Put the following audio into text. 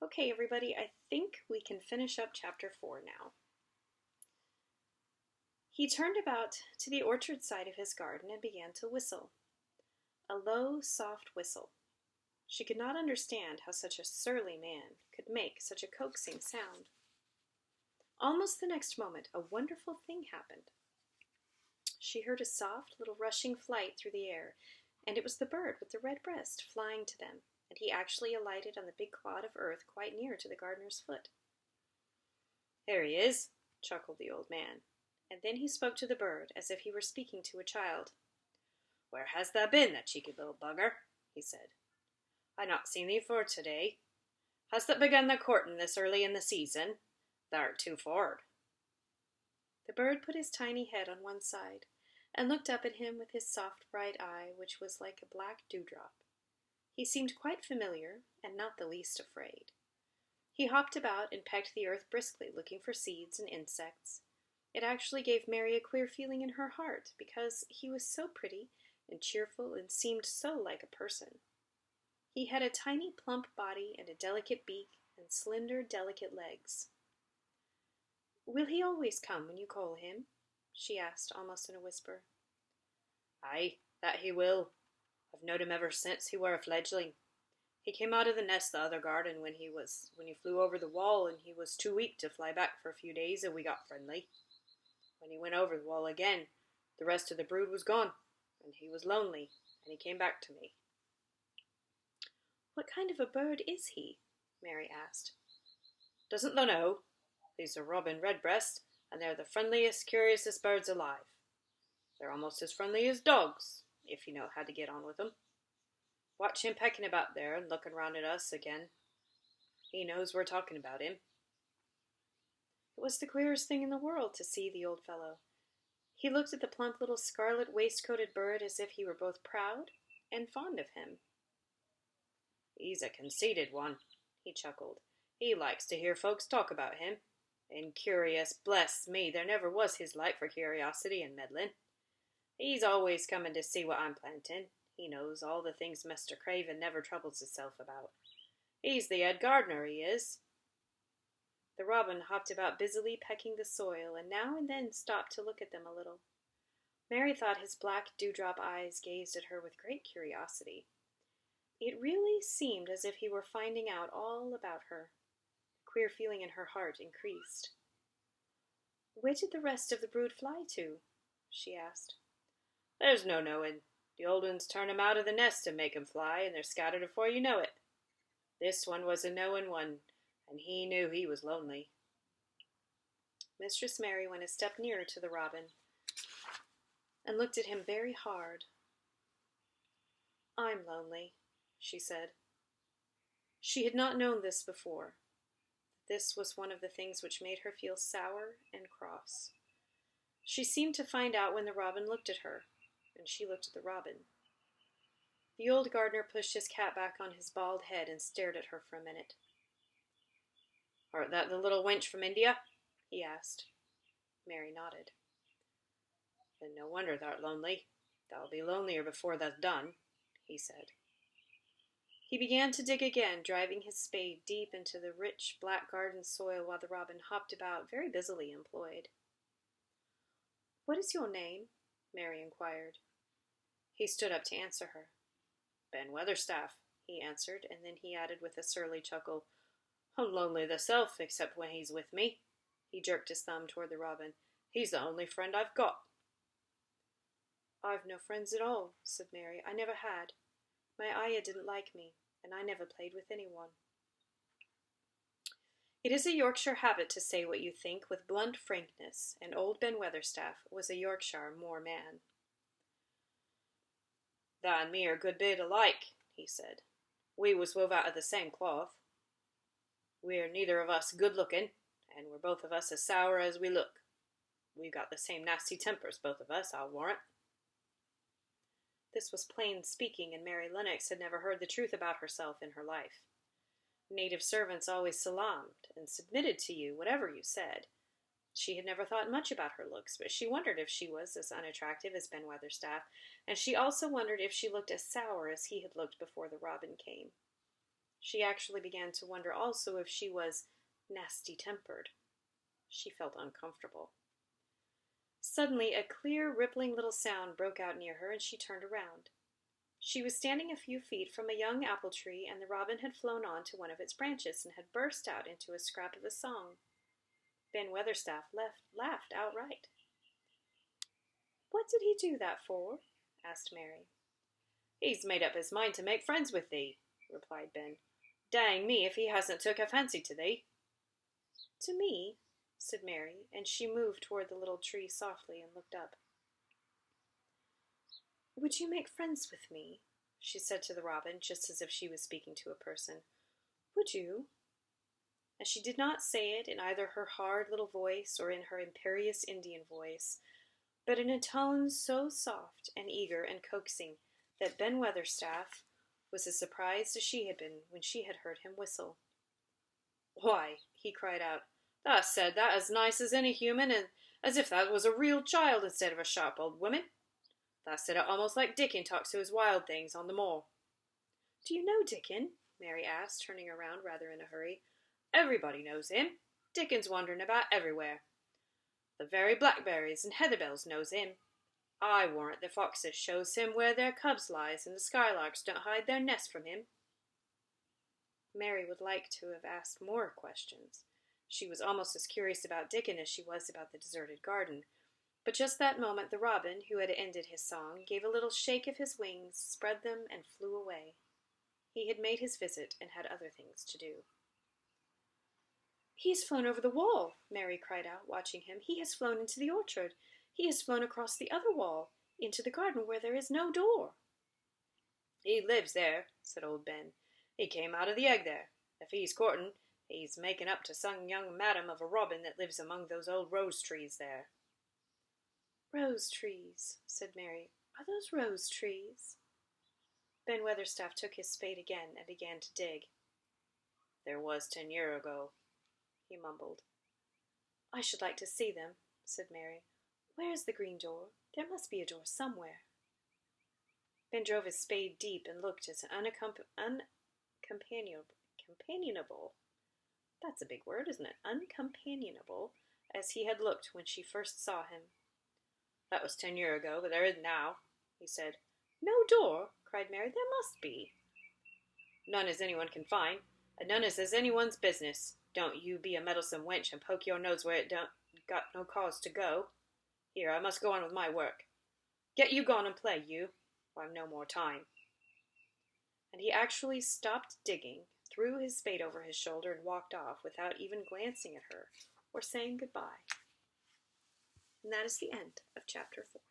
Okay, everybody, I think we can finish up chapter 4 now. He turned about to the orchard side of his garden and began to whistle. A low, soft whistle. She could not understand how such a surly man could make such a coaxing sound. Almost the next moment, a wonderful thing happened. She heard a soft little rushing flight through the air, and it was the bird with the red breast flying to them, and he actually alighted on the big clod of earth quite near to the gardener's foot. "There he is," chuckled the old man, and then he spoke to the bird as if he were speaking to a child. "Where has thou been, thou cheeky little bugger?" he said. "I not seen thee for to-day. Hast thou begun thy courting this early in the season? Thou'rt too forward." The bird put his tiny head on one side and looked up at him with his soft bright eye, which was like a black dewdrop. He seemed quite familiar and not the least afraid. He hopped about and pecked the earth briskly, looking for seeds and insects. It actually gave Mary a queer feeling in her heart, because he was so pretty and cheerful and seemed so like a person. He had a tiny plump body and a delicate beak and slender, delicate legs. "Will he always come when you call him?" she asked, almost in a whisper. "Aye, that he will. I've knowed him ever since he were a fledgling. He came out of the nest the other garden when he flew over the wall, and he was too weak to fly back for a few days, and we got friendly. When he went over the wall again, the rest of the brood was gone, and he was lonely, and he came back to me." "What kind of a bird is he?" Mary asked. "Doesn't thou know? He's a robin redbreast, and they're the friendliest, curiousest birds alive. They're almost as friendly as dogs, if you know how to get on with them. Watch him pecking about there and looking round at us again. He knows we're talking about him." It was the queerest thing in the world to see the old fellow. He looked at the plump little scarlet waistcoated bird as if he were both proud and fond of him. "He's a conceited one," he chuckled. "He likes to hear folks talk about him. And curious, bless me, there never was his like for curiosity and meddling. He's always coming to see what I'm planting. He knows all the things Mr. Craven never troubles himself about. He's the head gardener, he is." The robin hopped about busily pecking the soil, and now and then stopped to look at them a little. Mary thought his black dewdrop eyes gazed at her with great curiosity. It really seemed as if he were finding out all about her. The queer feeling in her heart increased. "Where did the rest of the brood fly to?" she asked. "There's no knowing. The old ones turn 'em out of the nest and make 'em fly, and they're scattered afore you know it. This one was a knowing one, and he knew he was lonely." Mistress Mary went a step nearer to the robin and looked at him very hard. "I'm lonely," she said. She had not known this before. This was one of the things which made her feel sour and cross. She seemed to find out when the robin looked at her, and she looked at the robin. The old gardener pushed his cap back on his bald head and stared at her for a minute. "Art that the little wench from India?" he asked. Mary nodded. "Then no wonder thou'rt lonely. Thou'll be lonelier before thou'st done," he said. He began to dig again, driving his spade deep into the rich black garden soil while the robin hopped about, very busily employed. "What is your name?" Mary inquired. He stood up to answer her. "Ben Weatherstaff," he answered, and then he added with a surly chuckle, "I'm lonely thyself, except when he's with me." He jerked his thumb toward the robin. "He's the only friend I've got." "I've no friends at all," said Mary. "I never had. My ayah didn't like me, and I never played with anyone." It is a Yorkshire habit to say what you think with blunt frankness, and old Ben Weatherstaff was a Yorkshire moor man. "Thou and me are a good bit alike," he said. "We was wove out of the same cloth. We're neither of us good-looking, and we're both of us as sour as we look. We've got the same nasty tempers, both of us, I'll warrant." This was plain speaking, and Mary Lennox had never heard the truth about herself in her life. Native servants always salaamed and submitted to you, whatever you said. She had never thought much about her looks, but she wondered if she was as unattractive as Ben Weatherstaff, and she also wondered if she looked as sour as he had looked before the robin came. She actually began to wonder also if she was nasty-tempered. She felt uncomfortable. Suddenly, a clear, rippling little sound broke out near her, and she turned around. She was standing a few feet from a young apple tree, and the robin had flown on to one of its branches and had burst out into a scrap of a song. Ben Weatherstaff laughed outright. "What did he do that for?" asked Mary. "He's made up his mind to make friends with thee," replied Ben. "Dang me if he hasn't took a fancy to thee." "To me?" said Mary, and she moved toward the little tree softly and looked up. "Would you make friends with me?" she said to the robin, just as if she was speaking to a person. "Would you?" And she did not say it in either her hard little voice or in her imperious Indian voice, but in a tone so soft and eager and coaxing that Ben Weatherstaff was as surprised as she had been when she had heard him whistle. "Why," he cried out, "thou said that as nice as any human, and as if that was a real child instead of a sharp old woman. Thou said it almost like Dickon talks to his wild things on the moor." "Do you know Dickon?" Mary asked, turning around rather in a hurry. "Everybody knows him. Dickon's wandering about everywhere. The very blackberries and heatherbells knows him. I warrant the foxes shows him where their cubs lies, and the skylarks don't hide their nests from him." Mary would like to have asked more questions. She was almost as curious about Dickon as she was about the deserted garden. But just that moment the robin, who had ended his song, gave a little shake of his wings, spread them, and flew away. He had made his visit and had other things to do. "He has flown over the wall," Mary cried out, watching him. "He has flown into the orchard. He has flown across the other wall, into the garden where there is no door." "He lives there," said old Ben. "He came out of the egg there. If he's courting, he's making up to some young madam of a robin that lives among those old rose trees there." "Rose trees," said Mary. "Are those rose trees?" Ben Weatherstaff took his spade again and began to dig. "There was 10 year ago," he mumbled. "I should like to see them," said Mary. "Where is the green door? There must be a door somewhere." Ben drove his spade deep and looked as uncompanionable, that's a big word, isn't it? Uncompanionable, as he had looked when she first saw him. "That was 10 year ago, but there isn't now," he said. "No door?" cried Mary. "There must be." "None as anyone can find, and none as is anyone's business. Don't you be a meddlesome wench and poke your nose where it don't got no cause to go. Here, I must go on with my work. Get you gone and play, you. I've no more time." And he actually stopped digging, threw his spade over his shoulder, and walked off without even glancing at her or saying goodbye. And that is the end of chapter 4.